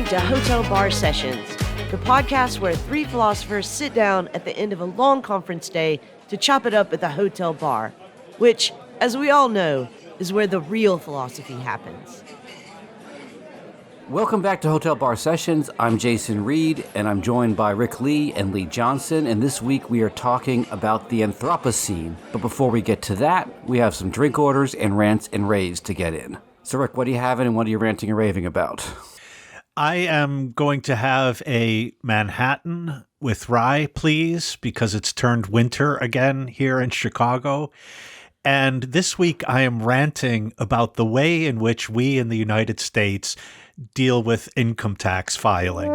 to Hotel Bar Sessions, the podcast where three philosophers sit down at the end of a long conference day to chop it up at the hotel bar, which, as we all know, is where the real philosophy happens. Welcome back to Hotel Bar Sessions. I'm Jason Reed, and I'm joined by Rick Lee and Lee Johnson, and this week we are talking about the Anthropocene. But before we get to that, we have some drink orders and rants and raves to get in. So Rick, what are you having and what are you ranting and raving about? I am going to have a Manhattan with rye, please, because it's turned winter again here in Chicago. And this week I am ranting about the way in which we in the United States deal with income tax filing.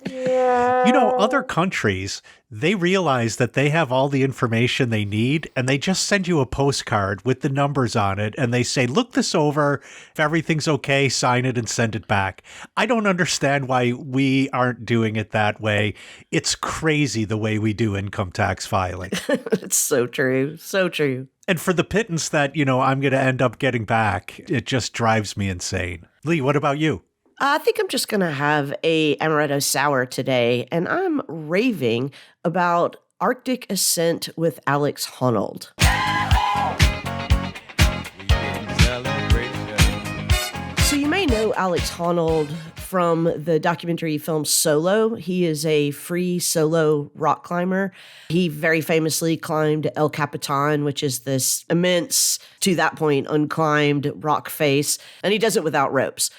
You know, other countries, they realize that they have all the information they need, and they just send you a postcard with the numbers on it, and they say, look this over. If everything's okay, sign it and send it back. I don't understand why we aren't doing it that way. It's crazy the way we do income tax filing. It's so true. So true. And for the pittance that, I'm going to end up getting back, it just drives me insane. Lee, what about you? I think I'm just going to have a amaretto sour today, and I'm raving about Arctic Ascent with Alex Honnold. So you may know Alex Honnold from the documentary film Solo. He is a free solo rock climber. He very famously climbed El Capitan, which is this immense, to that point, unclimbed rock face, and he does it without ropes.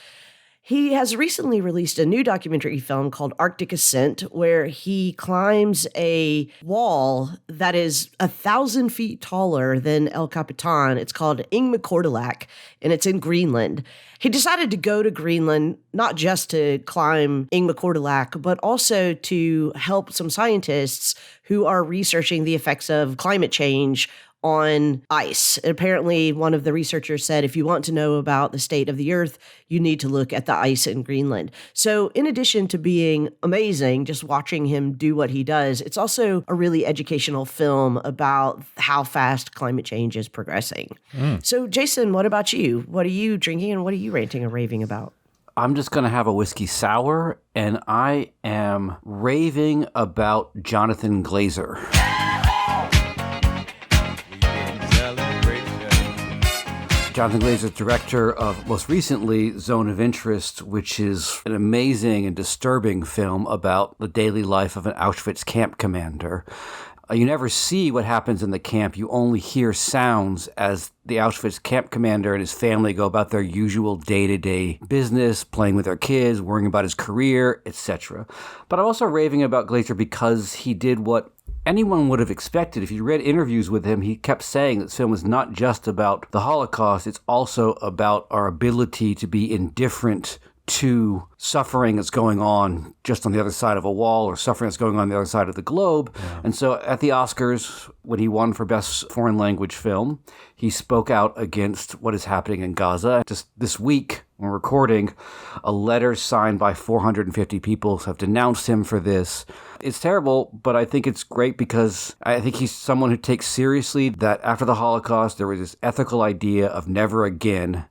He has recently released a new documentary film called Arctic Ascent, where he climbs a wall that is 1,000 feet taller than El Capitan. It's called Ingmikortilaq, and it's in Greenland. He decided to go to Greenland, not just to climb Ingmikortilaq, but also to help some scientists who are researching the effects of climate change on ice. Apparently, one of the researchers said, if you want to know about the state of the Earth, you need to look at the ice in Greenland. So in addition to being amazing, just watching him do what he does, it's also a really educational film about how fast climate change is progressing. So Jason, what about you? What are you drinking and what are you ranting and raving about? I'm just going to have a whiskey sour, and I am raving about Jonathan Glazer. Jonathan Glazer is director of, most recently, Zone of Interest, which is an amazing and disturbing film about the daily life of an Auschwitz camp commander. You never see what happens in the camp. You only hear sounds as the Auschwitz camp commander and his family go about their usual day-to-day business, playing with their kids, worrying about his career, etc. But I'm also raving about Glazer because he did what anyone would have expected. If you read interviews with him, he kept saying that this film is not just about the Holocaust, it's also about our ability to be indifferent to suffering that's going on just on the other side of a wall or suffering that's going on the other side of the globe. Yeah. And so at the Oscars, when he won for Best Foreign Language Film, he spoke out against what is happening in Gaza. Just this week, when we're recording, a letter signed by 450 people have denounced him for this. It's terrible, but I think it's great because I think he's someone who takes seriously that after the Holocaust, there was this ethical idea of never again.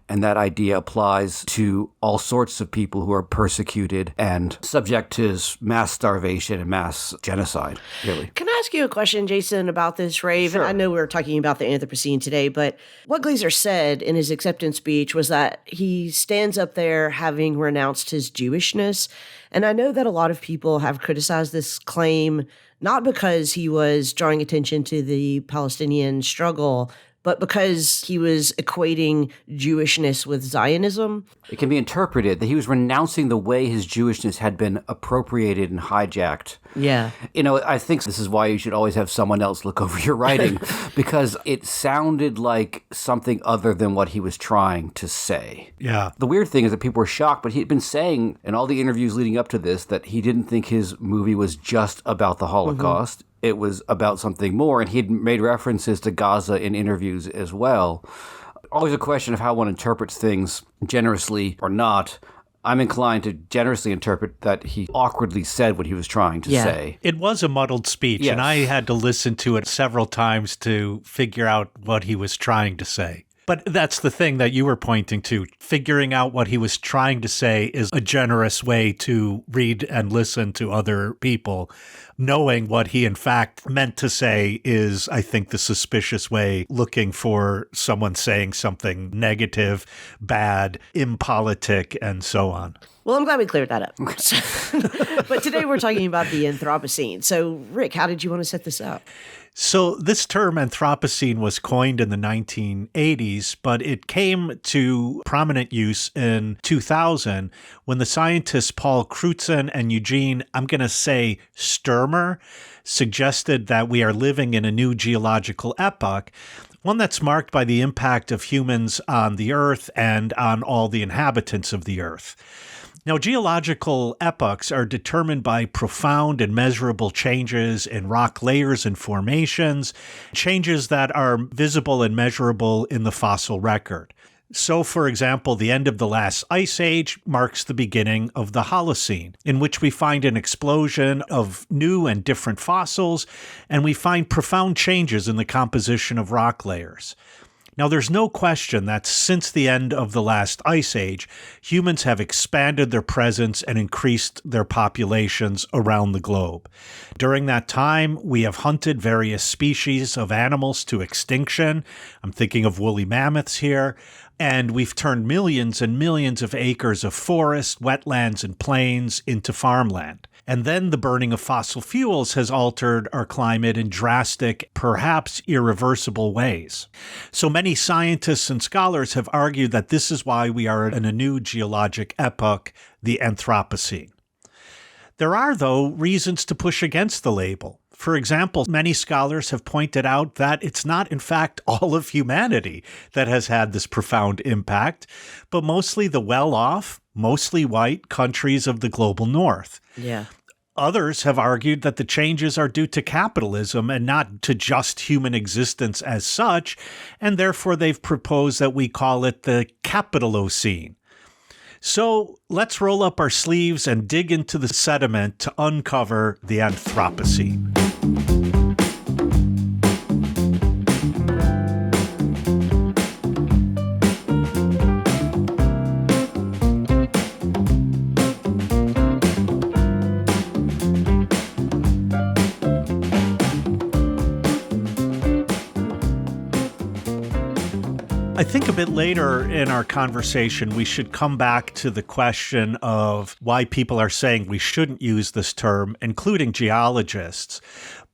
And that idea applies to all sorts of people who are persecuted and subject to mass starvation and mass genocide, really. Can I ask you a question, Jason, about this rave? Sure. I know we're talking about the Anthropocene today, but what Glazer said in his acceptance speech was that he stands up there having renounced his Jewishness. And I know that a lot of people have criticized this claim, not because he was drawing attention to the Palestinian struggle, but because he was equating Jewishness with Zionism. It can be interpreted that he was renouncing the way his Jewishness had been appropriated and hijacked. Yeah. I think this is why you should always have someone else look over your writing, because it sounded like something other than what he was trying to say. Yeah. The weird thing is that people were shocked, but he'd been saying in all the interviews leading up to this that he didn't think his movie was just about the Holocaust. Mm-hmm. It was about something more, and he'd made references to Gaza in interviews as well. Always a question of how one interprets things, generously or not. I'm inclined to generously interpret that he awkwardly said what he was trying to say. It was a muddled speech, yes. And I had to listen to it several times to figure out what he was trying to say. But that's the thing that you were pointing to. Figuring out what he was trying to say is a generous way to read and listen to other people. Knowing what he in fact meant to say is, I think, the suspicious way, looking for someone saying something negative, bad, impolitic, and so on. Well, I'm glad we cleared that up. But today we're talking about the Anthropocene. So, Rick, how did you want to set this up? So this term Anthropocene was coined in the 1980s, but it came to prominent use in 2000 when the scientists Paul Crutzen and Eugene, I'm going to say Stoermer, suggested that we are living in a new geological epoch, one that's marked by the impact of humans on the Earth and on all the inhabitants of the Earth. Now, geological epochs are determined by profound and measurable changes in rock layers and formations, changes that are visible and measurable in the fossil record. So, for example, the end of the last ice age marks the beginning of the Holocene, in which we find an explosion of new and different fossils, and we find profound changes in the composition of rock layers. Now, there's no question that since the end of the last ice age, humans have expanded their presence and increased their populations around the globe. During that time, we have hunted various species of animals to extinction. I'm thinking of woolly mammoths here. And we've turned millions and millions of acres of forest, wetlands, and plains into farmland. And then the burning of fossil fuels has altered our climate in drastic, perhaps irreversible ways. So many scientists and scholars have argued that this is why we are in a new geologic epoch, the Anthropocene. There are, though, reasons to push against the label. For example, many scholars have pointed out that it's not, in fact, all of humanity that has had this profound impact, but mostly the well-off, mostly white countries of the global north. Yeah. Others have argued that the changes are due to capitalism and not to just human existence as such, and therefore they've proposed that we call it the Capitalocene. So let's roll up our sleeves and dig into the sediment to uncover the Anthropocene. I think a bit later in our conversation, we should come back to the question of why people are saying we shouldn't use this term, including geologists.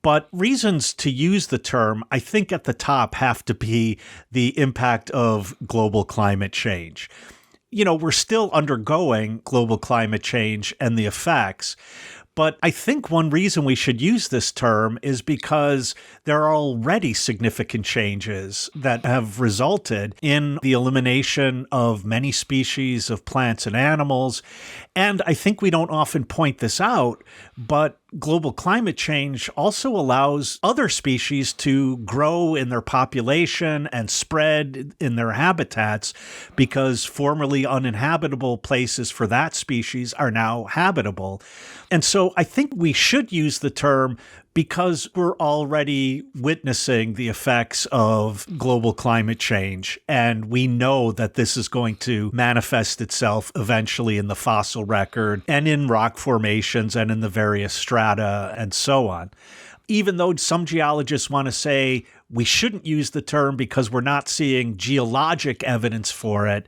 But reasons to use the term, I think at the top have to be the impact of global climate change. You know, we're still undergoing global climate change and the effects. But I think one reason we should use this term is because there are already significant changes that have resulted in the elimination of many species of plants and animals. And I think we don't often point this out, but global climate change also allows other species to grow in their population and spread in their habitats because formerly uninhabitable places for that species are now habitable. And so I think we should use the term because we're already witnessing the effects of global climate change. And we know that this is going to manifest itself eventually in the fossil record and in rock formations and in the various strata and so on. Even though some geologists want to say we shouldn't use the term because we're not seeing geologic evidence for it,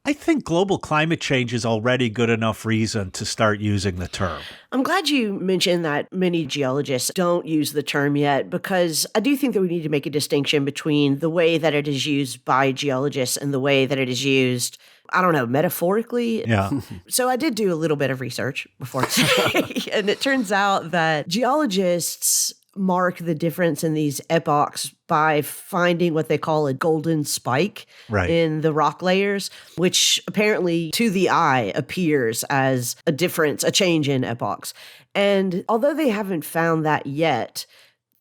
I think global climate change is already good enough reason to start using the term. I'm glad you mentioned that many geologists don't use the term yet, because I do think that we need to make a distinction between the way that it is used by geologists and the way that it is used, I don't know, metaphorically. Yeah. So I did do a little bit of research before today, and it turns out that geologists mark the difference in these epochs by finding what they call a golden spike in the rock layers, which apparently to the eye appears as a difference, a change in epochs. And although they haven't found that yet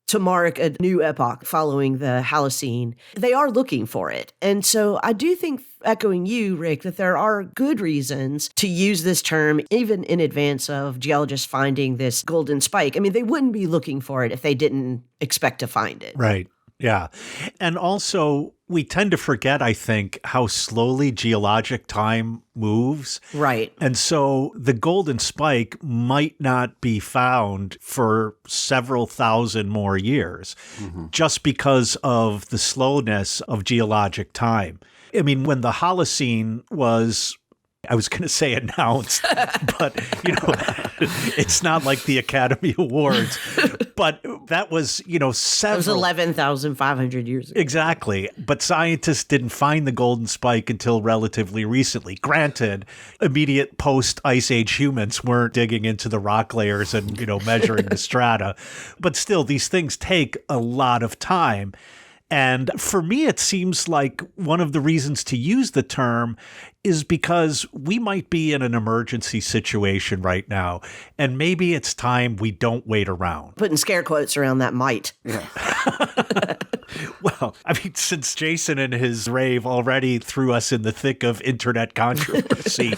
to mark a new epoch following the Holocene, they are looking for it. And so I do think, echoing you, Rick, that there are good reasons to use this term even in advance of geologists finding this golden spike. I mean, they wouldn't be looking for it if they didn't expect to find it. Right. Yeah. And also, we tend to forget, I think, how slowly geologic time moves. Right. And so the golden spike might not be found for several thousand more years just because of the slowness of geologic time. I mean, when the Holocene was, I was going to say announced, but, it's not like the Academy Awards. But that was, several. It was 11,500 years ago. Exactly. But scientists didn't find the golden spike until relatively recently. Granted, immediate post-Ice Age humans weren't digging into the rock layers and, measuring the strata. But still, these things take a lot of time. And for me, it seems like one of the reasons to use the term is because we might be in an emergency situation right now. And maybe it's time we don't wait around. Putting scare quotes around that might. Yeah. Well, I mean, since Jason and his rave already threw us in the thick of internet controversy,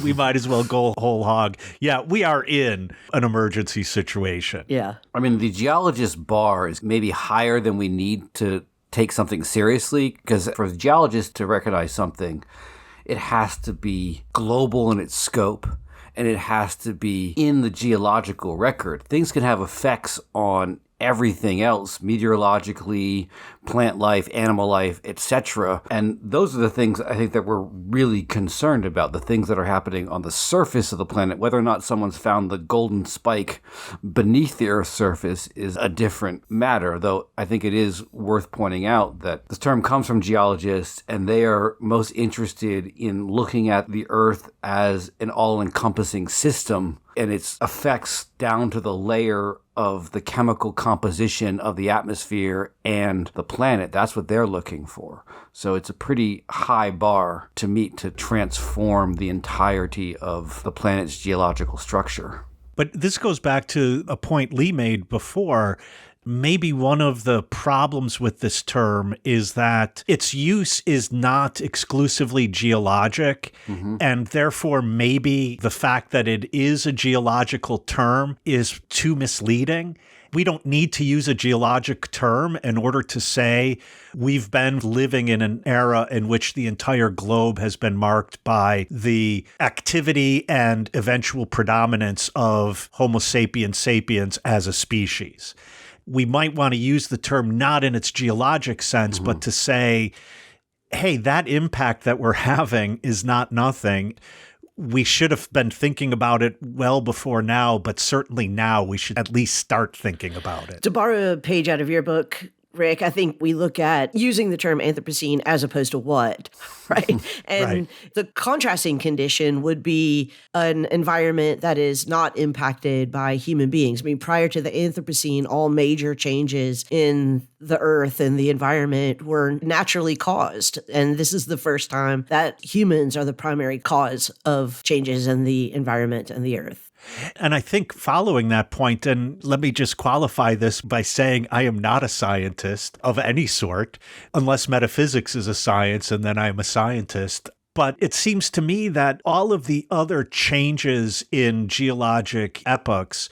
we might as well go whole hog. Yeah, we are in an emergency situation. Yeah. I mean, the geologist bar is maybe higher than we need to take something seriously, because for the geologist to recognize something, it has to be global in its scope, and it has to be in the geological record. Things can have effects on everything else, meteorologically, plant life, animal life, etc. And those are the things I think that we're really concerned about, the things that are happening on the surface of the planet. Whether or not someone's found the golden spike beneath the Earth's surface is a different matter, though I think it is worth pointing out that this term comes from geologists, and they are most interested in looking at the Earth as an all-encompassing system and its effects down to the layer of the chemical composition of the atmosphere and the planet. That's what they're looking for. So it's a pretty high bar to meet to transform the entirety of the planet's geological structure. But this goes back to a point Lee made before. Maybe one of the problems with this term is that its use is not exclusively geologic, and therefore maybe the fact that it is a geological term is too misleading. We don't need to use a geologic term in order to say we've been living in an era in which the entire globe has been marked by the activity and eventual predominance of Homo sapiens sapiens as a species. We might want to use the term not in its geologic sense, but to say, hey, that impact that we're having is not nothing. We should have been thinking about it well before now, but certainly now we should at least start thinking about it. To borrow a page out of your book, Rick, I think we look at using the term Anthropocene as opposed to what, right? And the contrasting condition would be an environment that is not impacted by human beings. I mean, prior to the Anthropocene, all major changes in the earth and the environment were naturally caused. And this is the first time that humans are the primary cause of changes in the environment and the earth. And I think following that point, and let me just qualify this by saying I am not a scientist of any sort, unless metaphysics is a science, and then I'm a scientist. But it seems to me that all of the other changes in geologic epochs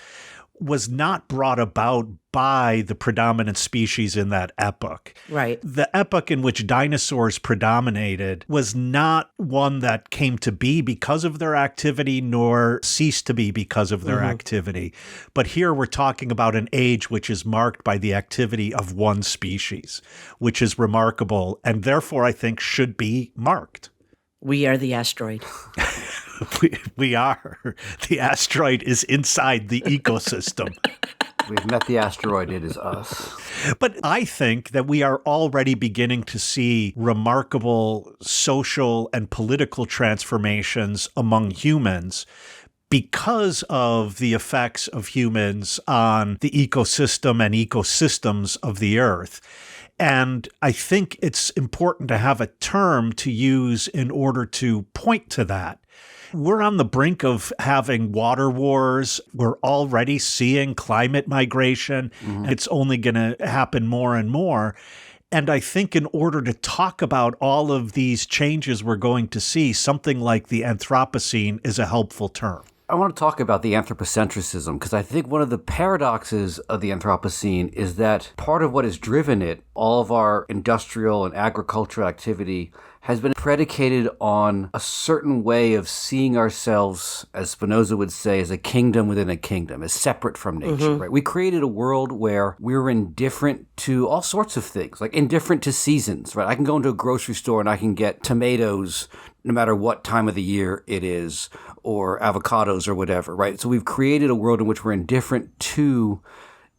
was not brought about by the predominant species in that epoch. Right. The epoch in which dinosaurs predominated was not one that came to be because of their activity, nor ceased to be because of their activity. But here we're talking about an age which is marked by the activity of one species, which is remarkable, and therefore I think should be marked. We are the asteroid. We are. The asteroid is inside the ecosystem. We've met the asteroid. It is us. But I think that we are already beginning to see remarkable social and political transformations among humans because of the effects of humans on the ecosystem and ecosystems of the earth. And I think it's important to have a term to use in order to point to that. We're on the brink of having water wars. We're already seeing climate migration. It's only going to happen more and more. And I think in order to talk about all of these changes we're going to see, something like the Anthropocene is a helpful term. I want to talk about the anthropocentrism because I think one of the paradoxes of the Anthropocene is that part of what has driven it, all of our industrial and agricultural activity, has been predicated on a certain way of seeing ourselves, as Spinoza would say, as a kingdom within a kingdom, as separate from nature, right? We created a world where we were indifferent to all sorts of things, like indifferent to seasons, right? I can go into a grocery store and I can get tomatoes no matter what time of the year it is, or avocados or whatever, right? So we've created a world in which we're indifferent to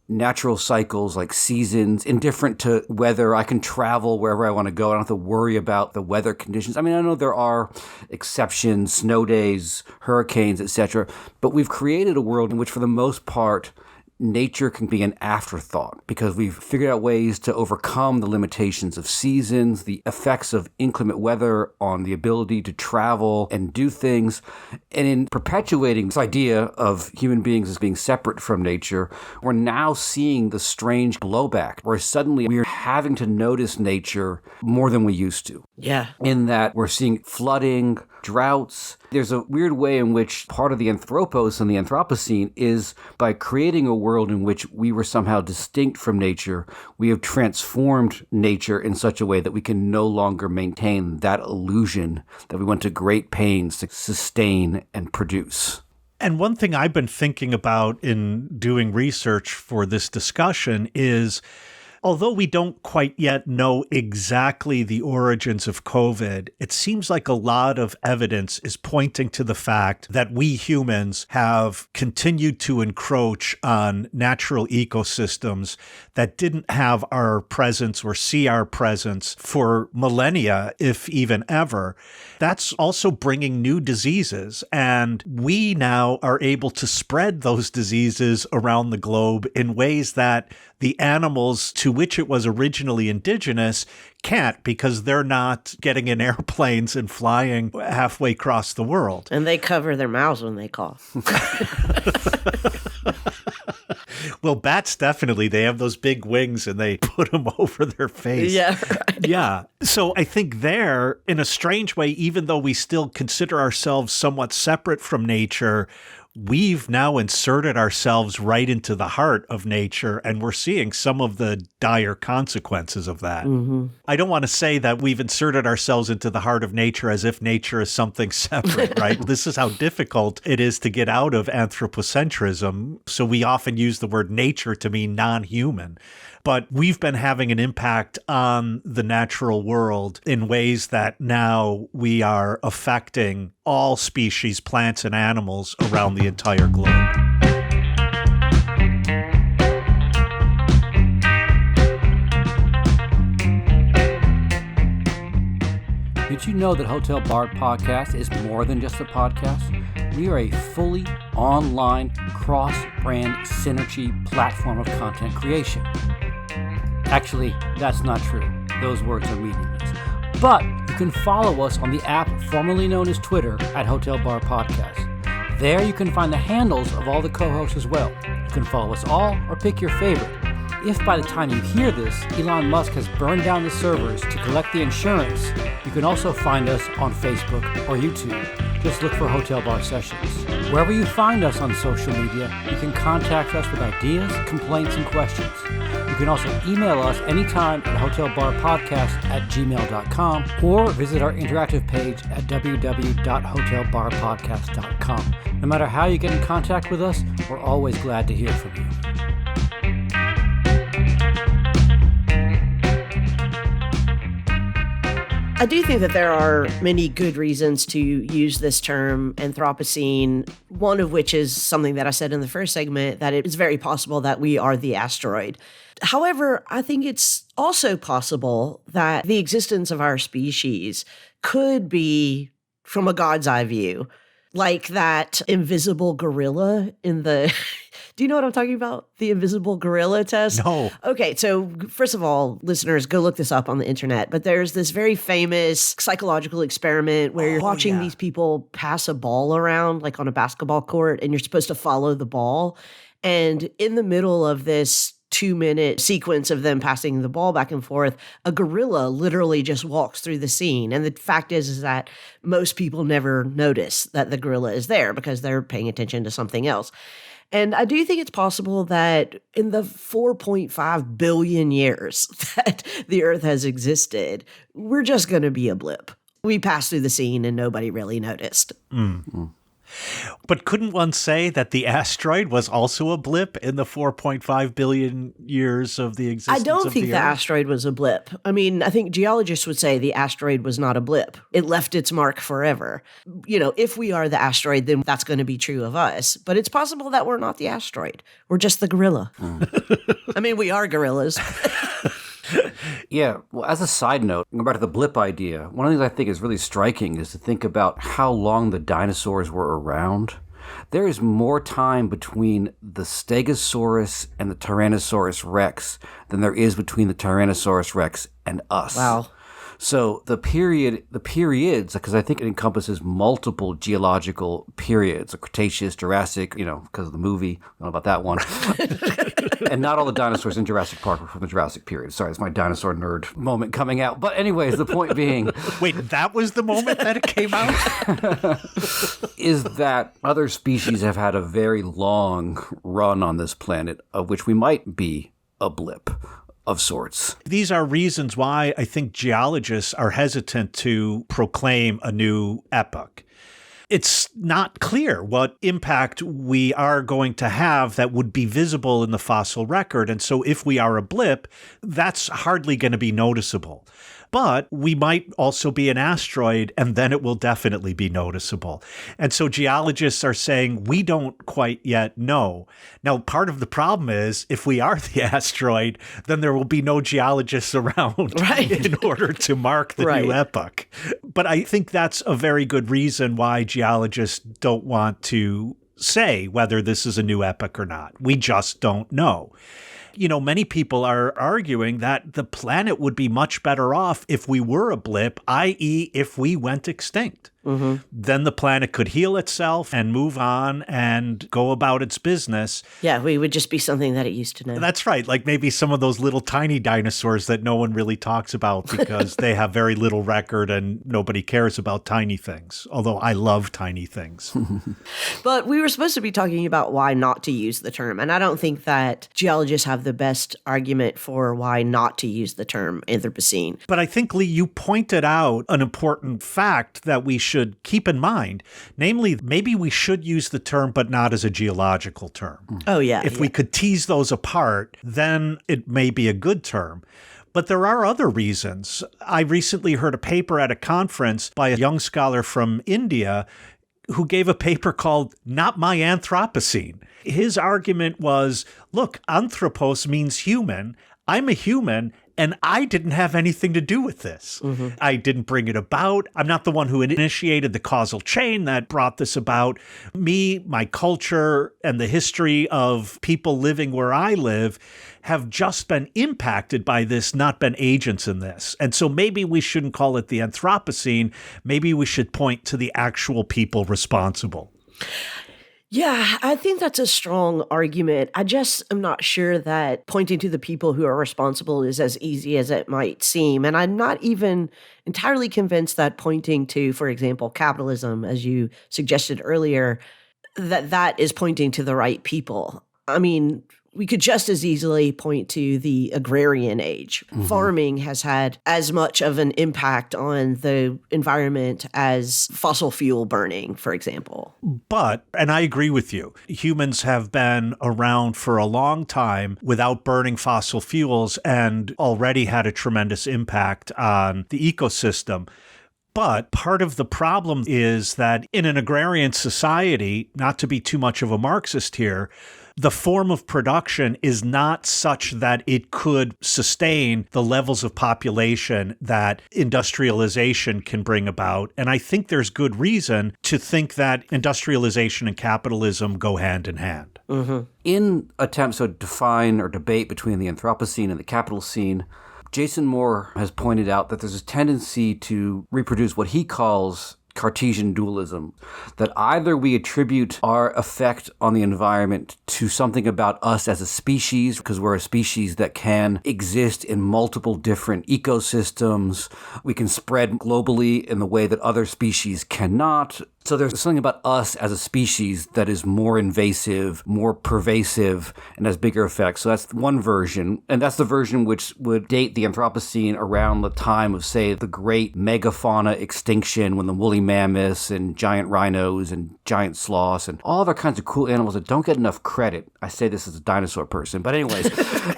natural cycles like seasons, indifferent to weather. I can travel wherever I want to go. I don't have to worry about the weather conditions. I mean, I know there are exceptions, snow days, hurricanes, etc., but we've created a world in which, for the most part, nature can be an afterthought because we've figured out ways to overcome the limitations of seasons, the effects of inclement weather on the ability to travel and do things. And in perpetuating this idea of human beings as being separate from nature, we're now seeing the strange blowback where suddenly we're having to notice nature more than we used to. Yeah. In that we're seeing flooding, droughts. There's a weird way in which part of the Anthropos and the Anthropocene is by creating a world in which we were somehow distinct from nature, we have transformed nature in such a way that we can no longer maintain that illusion that we went to great pains to sustain and produce. And one thing I've been thinking about in doing research for this discussion is, although we don't quite yet know exactly the origins of COVID, it seems like a lot of evidence is pointing to the fact that we humans have continued to encroach on natural ecosystems that didn't have our presence or see our presence for millennia, if even ever. That's also bringing new diseases, and we now are able to spread those diseases around the globe in ways that the animals to which it was originally indigenous can't, because they're not getting in airplanes and flying halfway across the world. And they cover their mouths when they cough. Well, bats definitely, they have those big wings and they put them over their face. Yeah, right. Yeah. So I think there, in a strange way, even though we still consider ourselves somewhat separate from nature, we've now inserted ourselves right into the heart of nature, and we're seeing some of the dire consequences of that. Mm-hmm. I don't want to say that we've inserted ourselves into the heart of nature as if nature is something separate, right? This is how difficult it is to get out of anthropocentrism. So we often use the word nature to mean non-human. But we've been having an impact on the natural world in ways that now we are affecting all species, plants and animals around the entire globe. Did you know that Hotel Bar Podcast is more than just a podcast? We are a fully online cross-brand synergy platform of content creation. Actually, that's not true. Those words are meaningless. But you can follow us on the app formerly known as Twitter at Hotel Bar Podcast. There you can find the handles of all the co-hosts as well. You can follow us all or pick your favorite. If by the time you hear this, Elon Musk has burned down the servers to collect the insurance, you can also find us on Facebook or YouTube. Just look for Hotel Bar Sessions. Wherever you find us on social media, you can contact us with ideas, complaints, and questions. You can also email us anytime at hotelbarpodcast@gmail.com or visit our interactive page at www.hotelbarpodcast.com. No matter how you get in contact with us, we're always glad to hear from you. I do think that there are many good reasons to use this term Anthropocene, one of which is something that I said in the first segment, that it's very possible that we are the asteroid. However, I think it's also possible that the existence of our species could be from a God's eye view, like that invisible gorilla in the... Do you know what I'm talking about? The invisible gorilla test? No. Okay, so first of all, listeners, go look this up on the internet. But there's this very famous psychological experiment where you're watching these people pass a ball around, like on a basketball court, and you're supposed to follow the ball. And in the middle of this 2-minute sequence of them passing the ball back and forth, a gorilla literally just walks through the scene. And the fact is that most people never notice that the gorilla is there because they're paying attention to something else. And I do think it's possible that in the 4.5 billion years that the Earth has existed, we're just going to be a blip. We passed through the scene and nobody really noticed. But couldn't one say that the asteroid was also a blip in the 4.5 billion years of the existence of the Earth? I don't think the asteroid was a blip. I mean, I think geologists would say the asteroid was not a blip. It left its mark forever. If we are the asteroid, then that's going to be true of us. But it's possible that we're not the asteroid. We're just the gorilla. I mean, we are gorillas. Yeah, well, as a side note, going back to the blip idea, one of the things I think is really striking is to think about how long the dinosaurs were around. There is more time between the Stegosaurus and the Tyrannosaurus Rex than there is between the Tyrannosaurus Rex and us. Wow. So the periods, because I think it encompasses multiple geological periods, Cretaceous, Jurassic, because of the movie. I don't know about that one. And not all the dinosaurs in Jurassic Park were from the Jurassic period. Sorry, it's my dinosaur nerd moment coming out. But anyways, the point being... Wait, that was the moment that it came out? is that other species have had a very long run on this planet, of which we might be a blip of sorts. These are reasons why I think geologists are hesitant to proclaim a new epoch. It's not clear what impact we are going to have that would be visible in the fossil record. And so if we are a blip, that's hardly going to be noticeable. But we might also be an asteroid, and then it will definitely be noticeable. And so geologists are saying we don't quite yet know. Now, part of the problem is if we are the asteroid, then there will be no geologists around in order to mark the new epoch. But I think that's a very good reason why geologists don't want to say whether this is a new epoch or not. We just don't know. Many people are arguing that the planet would be much better off if we were a blip, i.e. if we went extinct. Mm-hmm. Then the planet could heal itself and move on and go about its business. Yeah, we would just be something that it used to know. That's right. Like maybe some of those little tiny dinosaurs that no one really talks about because they have very little record and nobody cares about tiny things. Although I love tiny things. But we were supposed to be talking about why not to use the term. And I don't think that geologists have the best argument for why not to use the term Anthropocene. But I think, Lee, you pointed out an important fact that we should keep in mind. Namely, maybe we should use the term, but not as a geological term. Oh, yeah. If we could tease those apart, then it may be a good term. But there are other reasons. I recently heard a paper at a conference by a young scholar from India who gave a paper called Not My Anthropocene. His argument was, look, anthropos means human. I'm a human, and I didn't have anything to do with this. Mm-hmm. I didn't bring it about. I'm not the one who initiated the causal chain that brought this about. Me, my culture, and the history of people living where I live have just been impacted by this, not been agents in this. And so maybe we shouldn't call it the Anthropocene. Maybe we should point to the actual people responsible. Yeah, I think that's a strong argument. I just am not sure that pointing to the people who are responsible is as easy as it might seem. And I'm not even entirely convinced that pointing to, for example, capitalism, as you suggested earlier, that is pointing to the right people. I mean, we could just as easily point to the agrarian age. Mm-hmm. Farming has had as much of an impact on the environment as fossil fuel burning, for example. But, and I agree with you, humans have been around for a long time without burning fossil fuels and already had a tremendous impact on the ecosystem. But part of the problem is that in an agrarian society, not to be too much of a Marxist here, the form of production is not such that it could sustain the levels of population that industrialization can bring about. And I think there's good reason to think that industrialization and capitalism go hand in hand. Mm-hmm. In attempts to define or debate between the Anthropocene and the capital scene, Jason Moore has pointed out that there's a tendency to reproduce what he calls Cartesian dualism, that either we attribute our effect on the environment to something about us as a species, because we're a species that can exist in multiple different ecosystems. We can spread globally in the way that other species cannot. So there's something about us as a species that is more invasive, more pervasive, and has bigger effects. So that's one version. And that's the version which would date the Anthropocene around the time of, say, the great megafauna extinction, when the woolly mammoths and giant rhinos and giant sloths and all other kinds of cool animals that don't get enough credit. I say this as a dinosaur person, but anyways.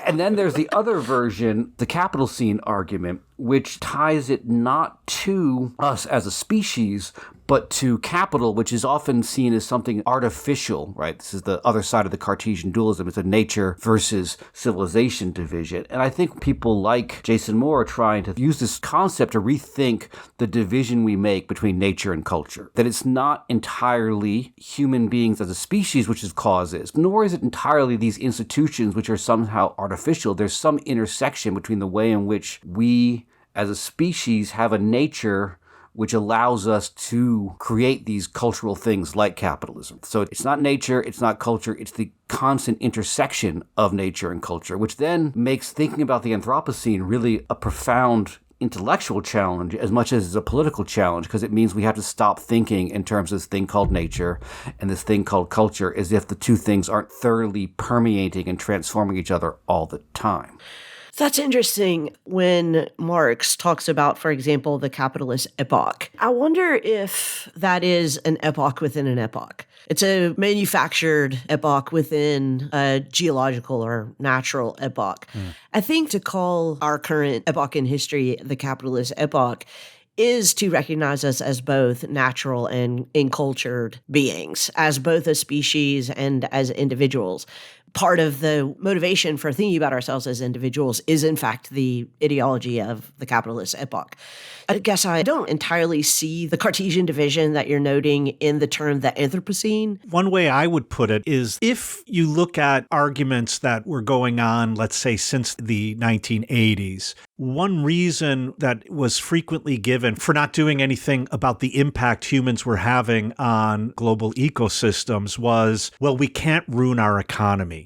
And then there's the other version, the Capitalocene argument, which ties it not to us as a species, but to capital, which is often seen as something artificial, right? This is the other side of the Cartesian dualism. It's a nature versus civilization division. And I think people like Jason Moore are trying to use this concept to rethink the division we make between nature and culture. That it's not entirely human beings as a species which is causes, nor is it entirely these institutions which are somehow artificial. There's some intersection between the way in which we as a species have a nature which allows us to create these cultural things like capitalism. So it's not nature, it's not culture, it's the constant intersection of nature and culture, which then makes thinking about the Anthropocene really a profound intellectual challenge as much as it's a political challenge, because it means we have to stop thinking in terms of this thing called nature and this thing called culture as if the two things aren't thoroughly permeating and transforming each other all the time. That's interesting when Marx talks about, for example, the capitalist epoch. I wonder if that is an epoch within an epoch. It's a manufactured epoch within a geological or natural epoch. I think to call our current epoch in history the capitalist epoch is to recognize us as both natural and encultured beings, as both a species and as individuals. Part of the motivation for thinking about ourselves as individuals is, in fact, the ideology of the capitalist epoch. I guess I don't entirely see the Cartesian division that you're noting in the term the Anthropocene. One way I would put it is if you look at arguments that were going on, let's say, since the 1980s, one reason that was frequently given for not doing anything about the impact humans were having on global ecosystems was, well, we can't ruin our economy.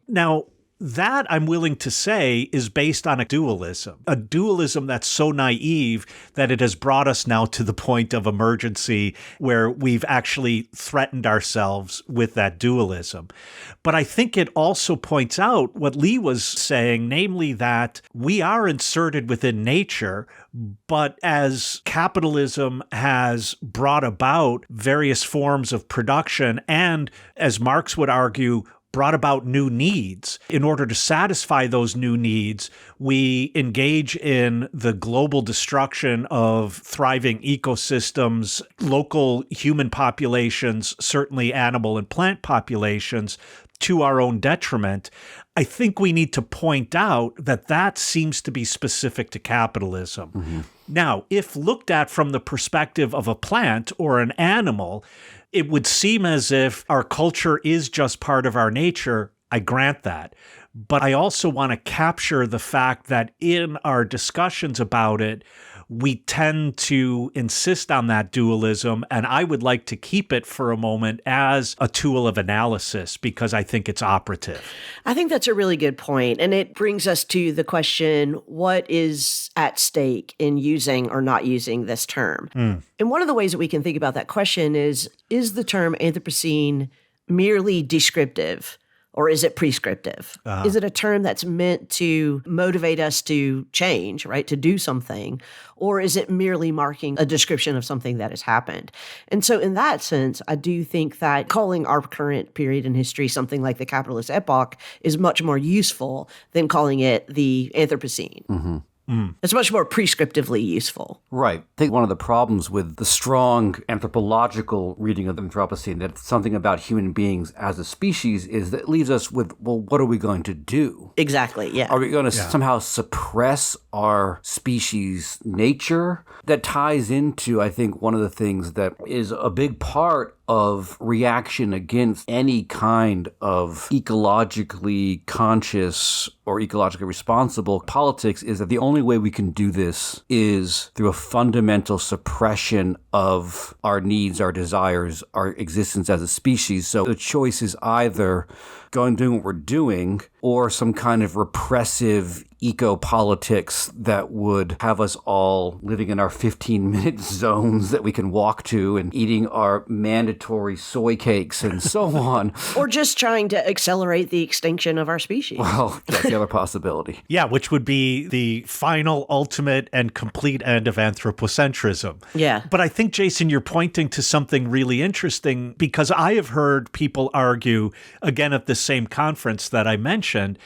Now, that, I'm willing to say, is based on a dualism that's so naive that it has brought us now to the point of emergency where we've actually threatened ourselves with that dualism. But I think it also points out what Lee was saying, namely that we are inserted within nature, but as capitalism has brought about various forms of production and, as Marx would argue, brought about new needs. In order to satisfy those new needs, we engage in the global destruction of thriving ecosystems, local human populations, certainly animal and plant populations, to our own detriment. I think we need to point out that that seems to be specific to capitalism. Now, if looked at from the perspective of a plant or an animal, it would seem as if our culture is just part of our nature. I grant that. But I also want to capture the fact that in our discussions about it, we tend to insist on that dualism, and I would like to keep it for a moment as a tool of analysis because I think it's operative. I think that's a really good point, and it brings us to the question, what is at stake in using or not using this term? And one of the ways that we can think about that question is the term Anthropocene merely descriptive? Or is it prescriptive? Is it a term that's meant to motivate us to change, right, to do something? Or is it merely marking a description of something that has happened? And so in that sense, I do think that calling our current period in history something like the capitalist epoch is much more useful than calling it the Anthropocene. It's much more prescriptively useful. Right. I think one of the problems with the strong anthropological reading of the Anthropocene, that it's something about human beings as a species, is that it leaves us with, well, what are we going to do? Exactly, yeah. Are we going to somehow suppress our species' nature? That ties into, I think, one of the things that is a big part of reaction against any kind of ecologically conscious or ecologically responsible politics is that the only way we can do this is through a fundamental suppression of our needs, our desires, our existence as a species. So the choice is either doing what we're doing or some kind of repressive eco-politics that would have us all living in our 15-minute zones that we can walk to and eating our mandatory soy cakes and so on. Or just trying to accelerate the extinction of our species. Well, that's the other possibility. Yeah, which would be the final, ultimate, and complete end of anthropocentrism. Yeah. But I think, Jason, you're pointing to something really interesting because I have heard people argue, again at the same conference that I mentioned,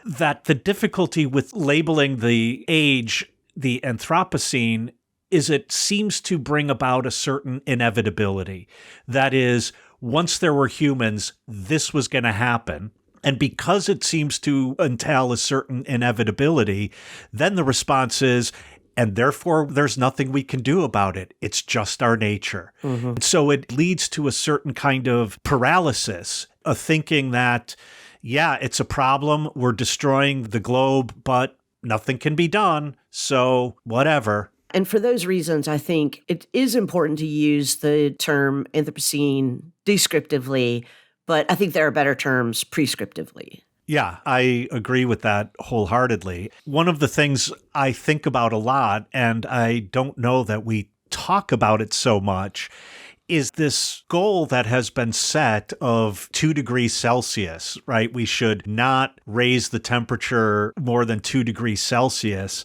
that the difficulty with labeling the age, the Anthropocene, is it seems to bring about a certain inevitability. That is, once there were humans, this was going to happen. And because it seems to entail a certain inevitability, then the response is, and therefore there's nothing we can do about it. It's just our nature. Mm-hmm. So it leads to a certain kind of paralysis, of thinking that, yeah, it's a problem. We're destroying the globe, but nothing can be done. So whatever. And for those reasons, I think it is important to use the term Anthropocene descriptively, but I think there are better terms prescriptively. Yeah, I agree with that wholeheartedly. One of the things I think about a lot, and I don't know that we talk about it so much, is this goal that has been set of 2 degrees Celsius, right? We should not raise the temperature more than 2 degrees Celsius.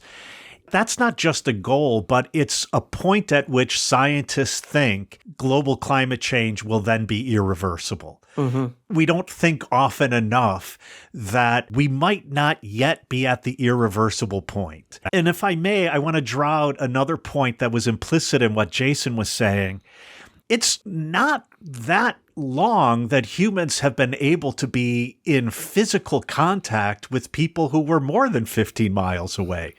That's not just a goal, but it's a point at which scientists think global climate change will then be irreversible. Mm-hmm. We don't think often enough that we might not yet be at the irreversible point. And if I may, I want to draw out another point that was implicit in what Jason was saying. It's not that long that humans have been able to be in physical contact with people who were more than 15 miles away.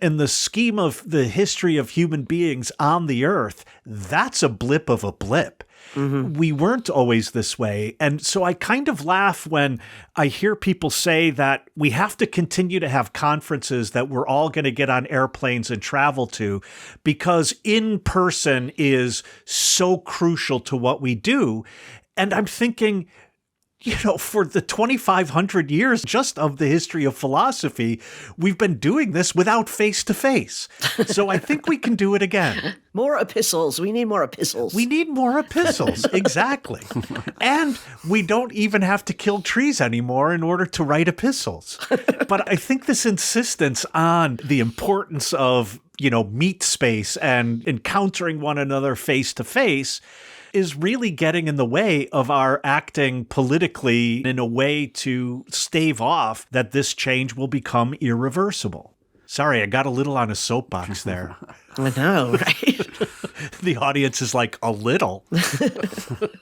In the scheme of the history of human beings on the earth, that's a blip of a blip. Mm-hmm. We weren't always this way. And so I kind of laugh when I hear people say that we have to continue to have conferences that we're all going to get on airplanes and travel to because in person is so crucial to what we do. And I'm thinking, for the 2,500 years just of the history of philosophy, we've been doing this without face-to-face. So I think we can do it again. More epistles. We need more epistles. We need more epistles. Exactly. And we don't even have to kill trees anymore in order to write epistles. But I think this insistence on the importance of, meat space and encountering one another face-to-face is really getting in the way of our acting politically in a way to stave off that this change will become irreversible. Sorry, I got a little on a soapbox there. I know, right? The audience is like, a little.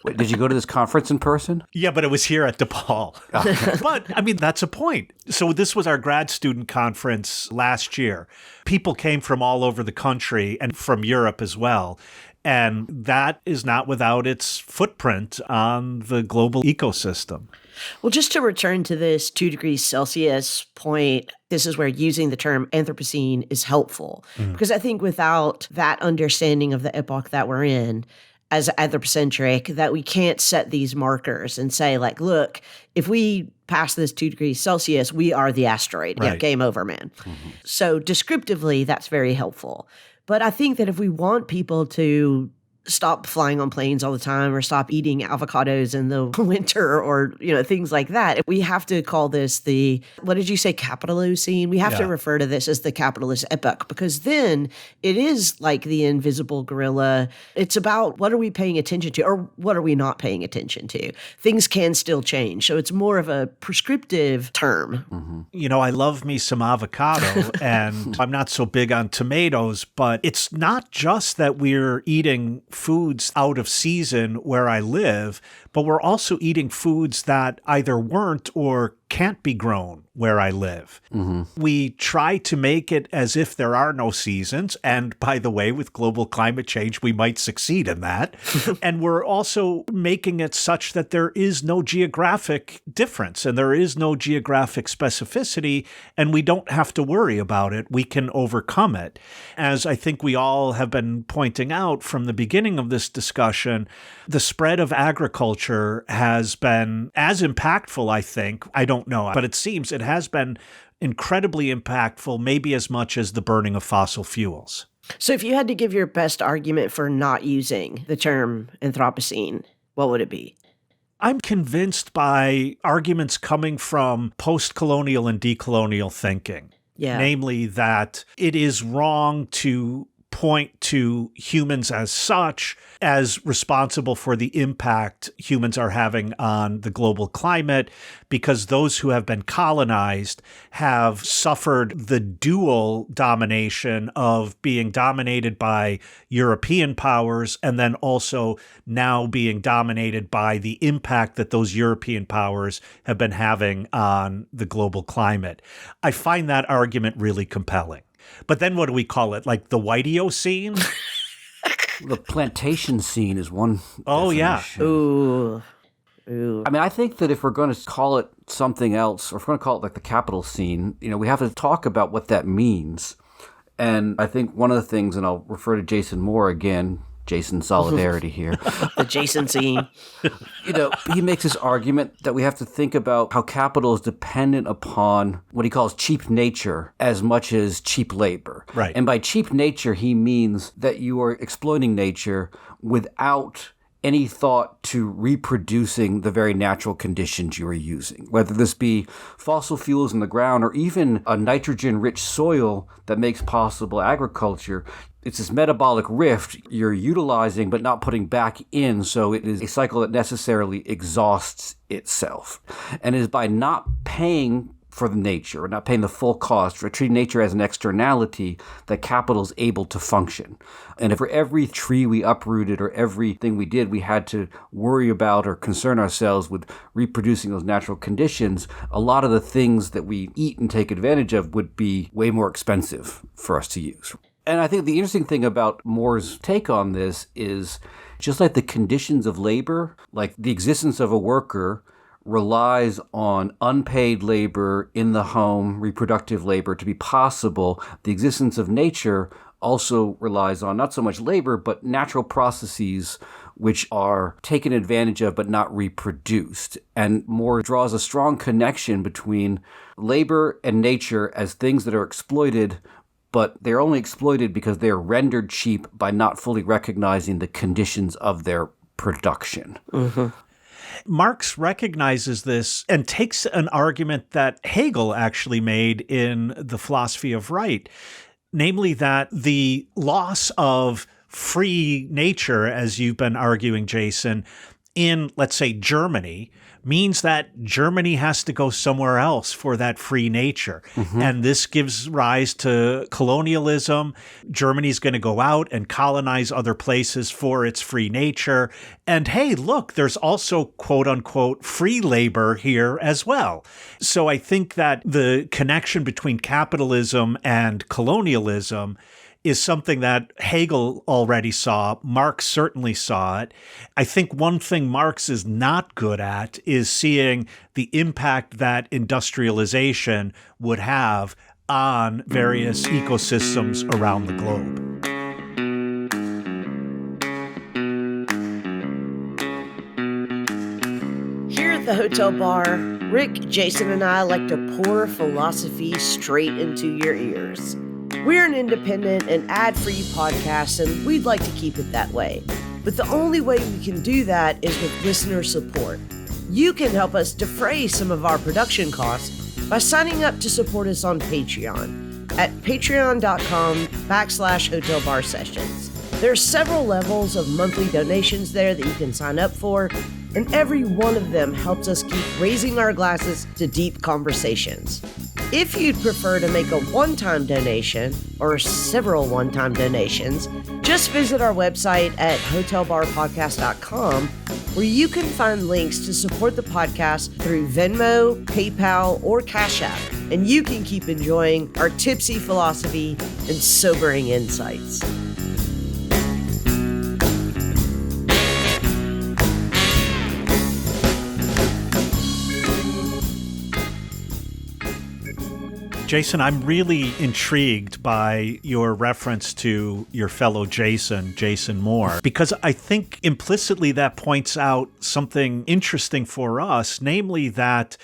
Wait, did you go to this conference in person? Yeah, but it was here at DePaul. Okay. But, that's a point. So this was our grad student conference last year. People came from all over the country and from Europe as well. And that is not without its footprint on the global ecosystem. Well, just to return to this 2 degrees Celsius point, this is where using the term Anthropocene is helpful. Because I think without that understanding of the epoch that we're in as anthropocentric, that we can't set these markers and say, like, look, if we pass this 2 degrees Celsius, we are the asteroid. Right. Yeah, game over, man. Mm-hmm. So descriptively, that's very helpful. But I think that if we want people to stop flying on planes all the time or stop eating avocados in the winter or, things like that, we have to call this the, what did you say, Capitalocene? We have to refer to this as the capitalist epoch because then it is like the invisible gorilla. It's about what are we paying attention to or what are we not paying attention to? Things can still change. So it's more of a prescriptive term. Mm-hmm. I love me some avocado and I'm not so big on tomatoes, but it's not just that we're eating foods out of season where I live, but we're also eating foods that either weren't or can't be grown where I live. We try to make it as if there are no seasons. And by the way, with global climate change, we might succeed in that. And we're also making it such that there is no geographic difference and there is no geographic specificity, and we don't have to worry about it. We can overcome it. As I think we all have been pointing out from the beginning of this discussion, the spread of agriculture has been as impactful, I think. I don't know, but it seems it has been incredibly impactful, maybe as much as the burning of fossil fuels. So if you had to give your best argument for not using the term Anthropocene, what would it be? I'm convinced by arguments coming from post-colonial and decolonial thinking. Yeah. Namely that it is wrong to point to humans as such as responsible for the impact humans are having on the global climate, because those who have been colonized have suffered the dual domination of being dominated by European powers and then also now being dominated by the impact that those European powers have been having on the global climate. I find that argument really compelling. But then what do we call it? Like the Whiteocene? The plantation scene is one. Oh, yeah. definition. Ooh. I mean, I think that if we're going to call it something else, or if we're going to call it like the capital scene, we have to talk about what that means. And I think one of the things, and I'll refer to Jason Moore again, Jason solidarity here. The Jason scene. He makes this argument that we have to think about how capital is dependent upon what he calls cheap nature as much as cheap labor. Right. And by cheap nature, he means that you are exploiting nature without any thought to reproducing the very natural conditions you are using, whether this be fossil fuels in the ground or even a nitrogen-rich soil that makes possible agriculture. It's this metabolic rift you're utilizing but not putting back in, so it is a cycle that necessarily exhausts itself. And it is by not paying for the nature, or not paying the full cost, or treating nature as an externality, that capital is able to function. And if for every tree we uprooted or everything we did, we had to worry about or concern ourselves with reproducing those natural conditions, a lot of the things that we eat and take advantage of would be way more expensive for us to use. And I think the interesting thing about Moore's take on this is just like the conditions of labor, like the existence of a worker relies on unpaid labor in the home, reproductive labor to be possible. The existence of nature also relies on not so much labor, but natural processes which are taken advantage of but not reproduced. And Moore draws a strong connection between labor and nature as things that are exploited, but they're only exploited because they are rendered cheap by not fully recognizing the conditions of their production. Mm-hmm. Marx recognizes this and takes an argument that Hegel actually made in The Philosophy of Right, namely that the loss of free nature, as you've been arguing, Jason, in, let's say, Germany, means that Germany has to go somewhere else for that free nature. Mm-hmm. And this gives rise to colonialism. Germany's going to go out and colonize other places for its free nature. And hey, look, there's also quote unquote free labor here as well. So I think that the connection between capitalism and colonialism is something that Hegel already saw. Marx certainly saw it. I think one thing Marx is not good at is seeing the impact that industrialization would have on various ecosystems around the globe. Here at the hotel bar, Rick, Jason, and I like to pour philosophy straight into your ears. We're an independent and ad-free podcast, and we'd like to keep it that way. But the only way we can do that is with listener support. You can help us defray some of our production costs by signing up to support us on Patreon at patreon.com/hotelbarsessions. There are several levels of monthly donations there that you can sign up for, and every one of them helps us keep raising our glasses to deep conversations. If you'd prefer to make a one-time donation or several one-time donations, just visit our website at hotelbarpodcast.com where you can find links to support the podcast through Venmo, PayPal, or Cash App. And you can keep enjoying our tipsy philosophy and sobering insights. Jason, I'm really intrigued by your reference to your fellow Jason Moore, because I think implicitly that points out something interesting for us, namely that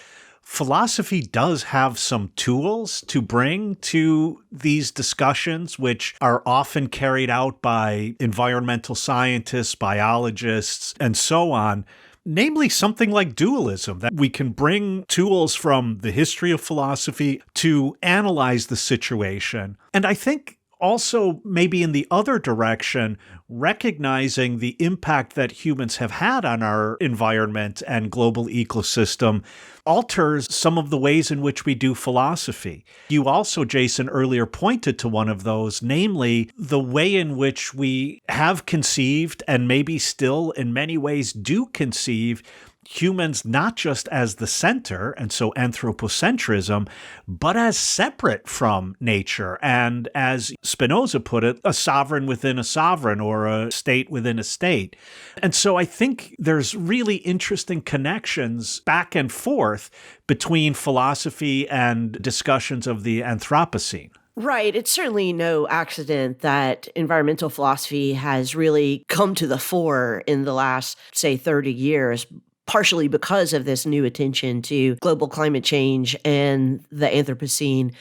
philosophy does have some tools to bring to these discussions, which are often carried out by environmental scientists, biologists, and so on. Namely, something like dualism, that we can bring tools from the history of philosophy to analyze the situation. And I think also maybe in the other direction, recognizing the impact that humans have had on our environment and global ecosystem alters some of the ways in which we do philosophy. You also, Jason, earlier pointed to one of those, namely the way in which we have conceived and maybe still in many ways do conceive humans not just as the center, and so anthropocentrism, but as separate from nature, and as Spinoza put it, a sovereign within a sovereign, or a state within a state. And so I think there's really interesting connections back and forth between philosophy and discussions of the Anthropocene. Right. It's certainly no accident that environmental philosophy has really come to the fore in the last, say, 30 years, partially because of this new attention to global climate change and the Anthropocene.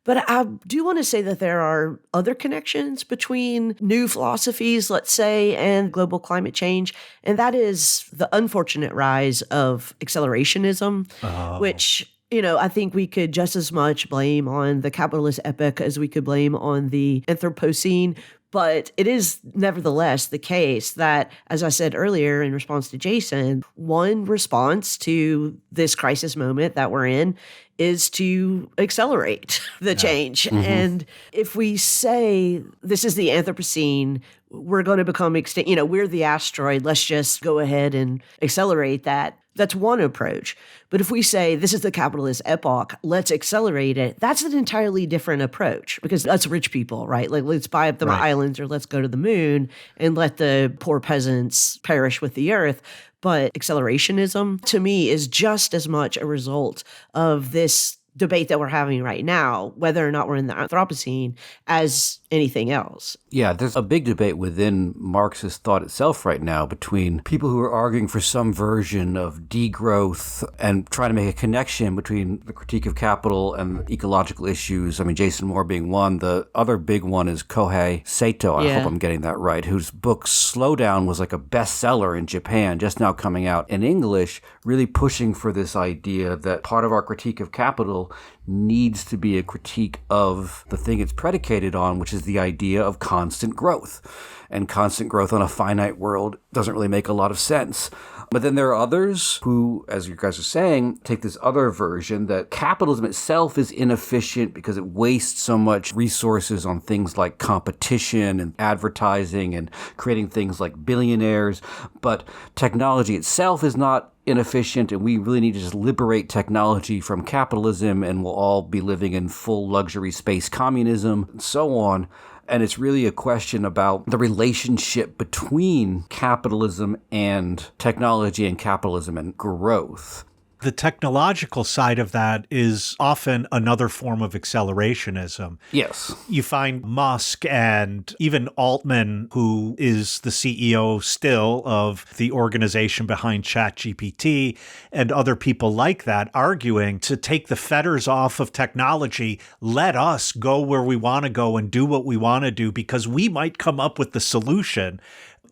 But I do want to say that there are other connections between new philosophies, let's say, and global climate change. And that is the unfortunate rise of accelerationism, which, I think we could just as much blame on the capitalist epoch as we could blame on the Anthropocene. But it is nevertheless the case that, as I said earlier in response to Jason, one response to this crisis moment that we're in is to accelerate the change. Mm-hmm. And if we say this is the Anthropocene, we're going to become extinct, we're the asteroid, let's just go ahead and accelerate that. That's one approach. But if we say this is the capitalist epoch, let's accelerate it, that's an entirely different approach, because that's rich people, right? Like, let's buy up the islands, or let's go to the moon and let the poor peasants perish with the earth. But accelerationism, to me, is just as much a result of this debate that we're having right now, whether or not we're in the Anthropocene, as anything else. Yeah, there's a big debate within Marxist thought itself right now between people who are arguing for some version of degrowth and trying to make a connection between the critique of capital and ecological issues. I mean, Jason Moore being one. The other big one is Kohei Sato, I hope I'm getting that right, whose book Slowdown was like a bestseller in Japan, just now coming out in English, really pushing for this idea that part of our critique of capital needs to be a critique of the thing it's predicated on, which is the idea of constant growth. And constant growth on a finite world doesn't really make a lot of sense. But then there are others who, as you guys are saying, take this other version that capitalism itself is inefficient because it wastes so much resources on things like competition and advertising and creating things like billionaires. But technology itself is not inefficient, and we really need to just liberate technology from capitalism, and we'll all be living in full luxury space communism, and so on. And it's really a question about the relationship between capitalism and technology, and capitalism and growth. The technological side of that is often another form of accelerationism. Yes. You find Musk and even Altman, who is the CEO still of the organization behind ChatGPT, and other people like that, arguing to take the fetters off of technology, let us go where we want to go and do what we want to do, because we might come up with the solution.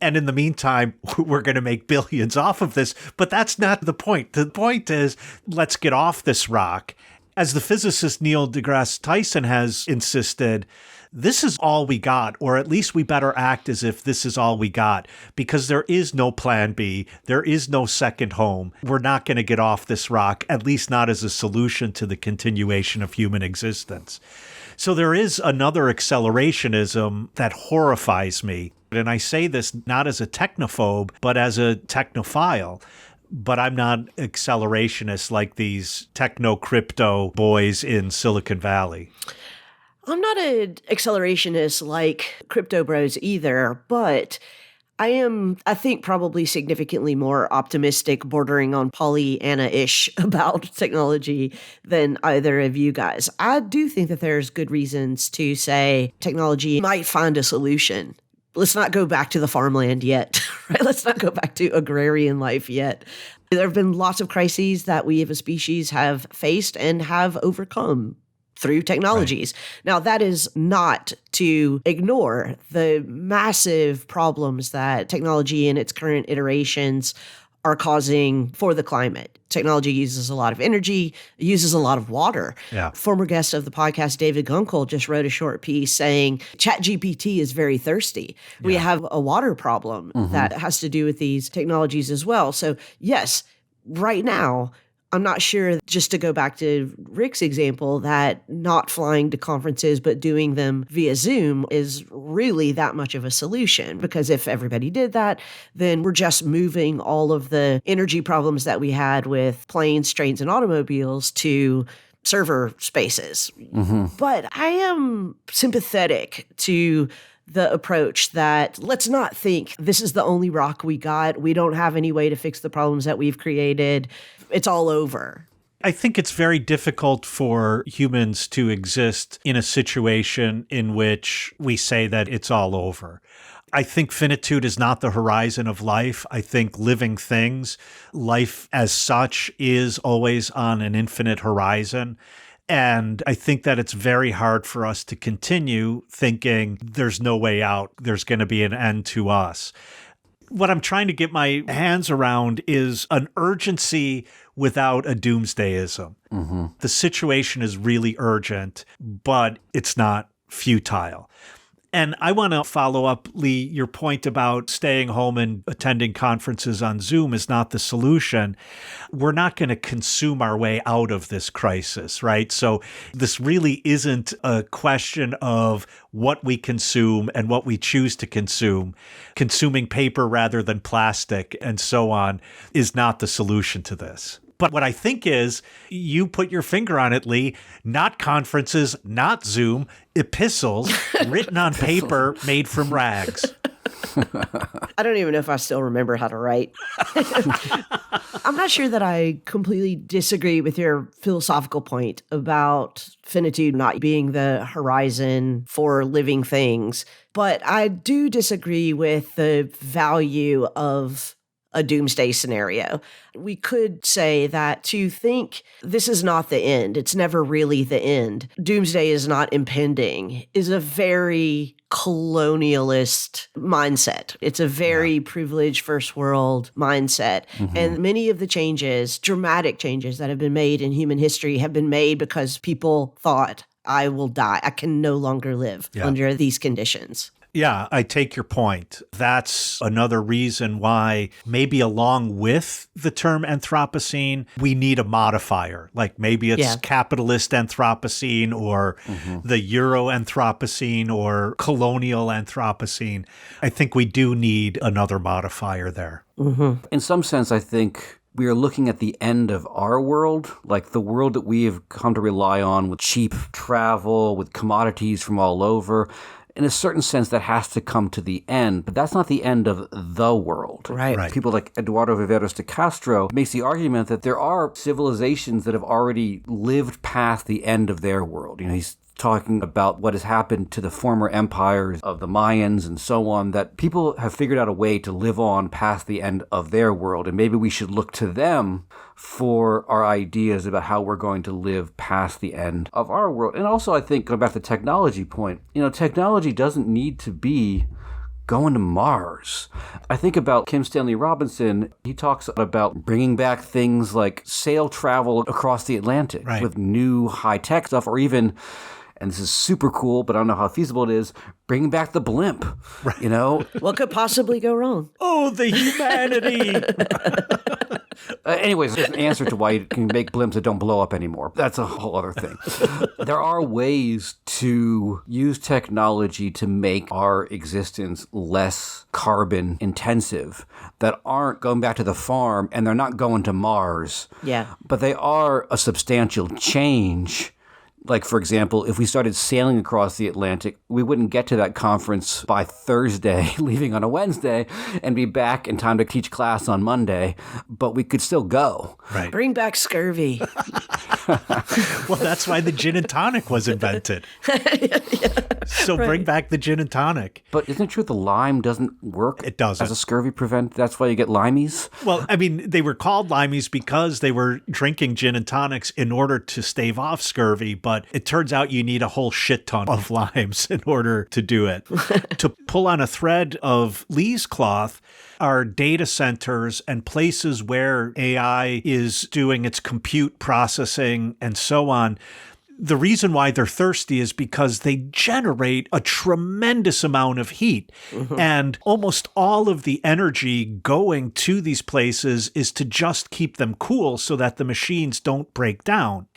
And in the meantime, we're going to make billions off of this. But that's not the point. The point is, let's get off this rock. As the physicist Neil deGrasse Tyson has insisted, this is all we got, or at least we better act as if this is all we got, because there is no plan B. There is no second home. We're not going to get off this rock, at least not as a solution to the continuation of human existence. So there is another accelerationism that horrifies me. And I say this not as a technophobe, but as a technophile. But I'm not accelerationist like these techno-crypto boys in Silicon Valley. I'm not an accelerationist like crypto bros either, but I am, I think, probably significantly more optimistic, bordering on Pollyanna-ish about technology than either of you guys. I do think that there's good reasons to say technology might find a solution. Let's not go back to the farmland yet, right? Let's not go back to agrarian life yet. There have been lots of crises that we as a species have faced and have overcome through technologies. Right. Now, that is not to ignore the massive problems that technology in its current iterations are causing for the climate. Technology uses a lot of energy, uses a lot of water. Yeah. Former guest of the podcast, David Gunkel, just wrote a short piece saying ChatGPT is very thirsty. Yeah. We have a water problem that has to do with these technologies as well. So yes, right now, I'm not sure, just to go back to Rick's example, that not flying to conferences but doing them via Zoom is really that much of a solution. Because if everybody did that, then we're just moving all of the energy problems that we had with planes, trains, and automobiles to server spaces. But I am sympathetic to the approach that let's not think this is the only rock we got. We don't have any way to fix the problems that we've created. It's all over. I think it's very difficult for humans to exist in a situation in which we say that it's all over. I think finitude is not the horizon of life. I think living things, life as such, is always on an infinite horizon. And I think that it's very hard for us to continue thinking there's no way out, there's going to be an end to us. What I'm trying to get my hands around is an urgency without a doomsdayism. The situation is really urgent, but it's not futile. And I want to follow up, Lee, your point about staying home and attending conferences on Zoom is not the solution. We're not going to consume our way out of this crisis, right? So this really isn't a question of what we consume and what we choose to consume. Consuming paper rather than plastic and so on is not the solution to this. But what I think is, you put your finger on it, Lee, not conferences, not Zoom, epistles written on paper made from rags. I don't even know if I still remember how to write. I'm not sure that I completely disagree with your philosophical point about finitude not being the horizon for living things, but I do disagree with the value of a doomsday scenario. We could say that to think this is not the end, it's never really the end, doomsday is not impending, is a very colonialist mindset. It's a very privileged first world mindset. And many of the changes, dramatic changes that have been made in human history have been made because people thought, I will die. I can no longer live under these conditions. Yeah, I take your point. That's another reason why maybe along with the term Anthropocene, we need a modifier. Like maybe it's capitalist Anthropocene or the Euro Anthropocene or colonial Anthropocene. I think we do need another modifier there. In some sense, I think we are looking at the end of our world, like the world that we have come to rely on with cheap travel, with commodities from all over. In a certain sense, that has to come to the end, but that's not the end of the world. Right. People like Eduardo Viveros de Castro makes the argument that there are civilizations that have already lived past the end of their world. You know, he's talking about what has happened to the former empires of the Mayans and so on, that people have figured out a way to live on past the end of their world. And maybe we should look to them for our ideas about how we're going to live past the end of our world. And also, I think, going back to the technology point, you know, technology doesn't need to be going to Mars. I think about Kim Stanley Robinson. He talks about bringing back things like sail travel across the Atlantic with new high-tech stuff, or even, and this is super cool, but I don't know how feasible it is, bringing back the blimp, you know? What could possibly go wrong? Oh, the humanity! Anyways, there's an answer to why you can make blimps that don't blow up anymore. That's a whole other thing. There are ways to use technology to make our existence less carbon intensive that aren't going back to the farm, and they're not going to Mars. Yeah. But they are a substantial change. Like, for example, if we started sailing across the Atlantic, we wouldn't get to that conference by Thursday, leaving on a Wednesday, and be back in time to teach class on Monday, but we could still go. Right. Bring back scurvy. Well, that's why the gin and tonic was invented. So bring back the gin and tonic. But isn't it true the lime doesn't work? It doesn't. As a scurvy prevent? That's why you get limeys? Well, I mean, they were called limeys because they were drinking gin and tonics in order to stave off scurvy, but it turns out you need a whole shit ton of limes in order to do it. To pull on a thread of Lee's cloth are data centers and places where AI is doing its compute processing and so on. The reason why they're thirsty is because they generate a tremendous amount of heat. Mm-hmm. And almost all of the energy going to these places is to just keep them cool so that the machines don't break down.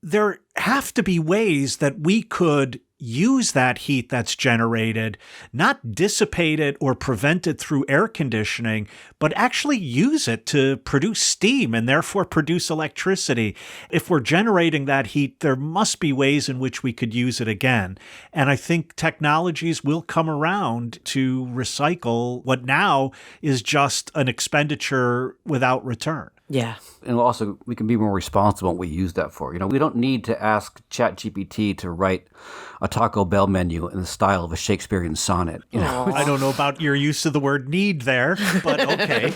There have to be ways that we could use that heat that's generated, not dissipate it or prevent it through air conditioning, but actually use it to produce steam and therefore produce electricity. If we're generating that heat, there must be ways in which we could use it again. And I think technologies will come around to recycle what now is just an expenditure without return. Yeah. And also, we can be more responsible what we use that for. You know, we don't need to ask ChatGPT to write a Taco Bell menu in the style of a Shakespearean sonnet. You know? I don't know about your use of the word need there, but okay.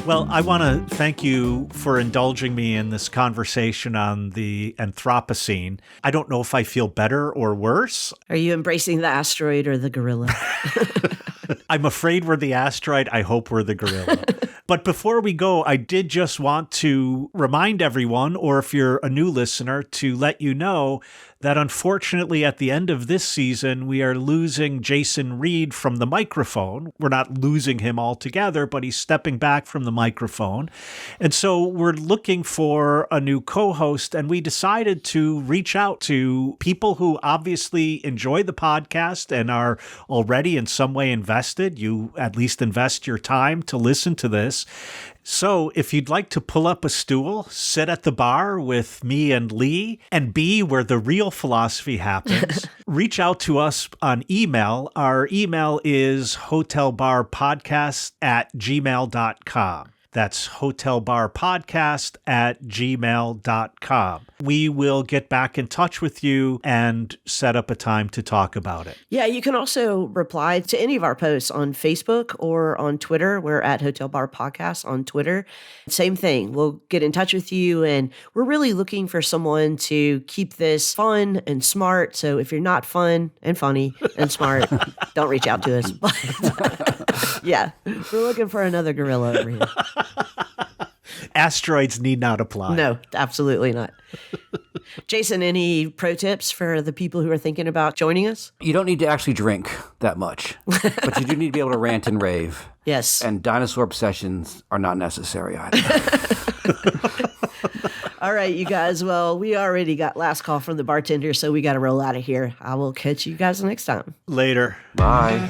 Well, I want to thank you for indulging me in this conversation on the Anthropocene. I don't know if I feel better or worse. Are you embracing the asteroid or the gorilla? I'm afraid we're the asteroid. I hope we're the gorilla. But before we go, I did just want to remind everyone, or if you're a new listener, to let you know that unfortunately at the end of this season, we are losing Jason Reed from the microphone. We're not losing him altogether, but he's stepping back from the microphone. And so we're looking for a new co-host, and we decided to reach out to people who obviously enjoy the podcast and are already in some way invested. You at least invest your time to listen to this. So if you'd like to pull up a stool, sit at the bar with me and Lee, and be where the real philosophy happens, reach out to us on email. Our email is hotelbarpodcast@gmail.com. That's hotelbarpodcast@gmail.com. We will get back in touch with you and set up a time to talk about it. Yeah, you can also reply to any of our posts on Facebook or on Twitter. We're at Hotel Bar Podcast on Twitter. Same thing. We'll get in touch with you, and we're really looking for someone to keep this fun and smart. So if you're not fun and funny and smart, don't reach out to us. But yeah, we're looking for another gorilla over here. Asteroids need not apply. No, absolutely not. Jason, any pro tips for the people who are thinking about joining us? You don't need to actually drink that much, but you do need to be able to rant and rave. Yes. And dinosaur obsessions are not necessary either. All right, you guys. Well, we already got last call from the bartender, so we got to roll out of here. I will catch you guys next time. Later. Bye.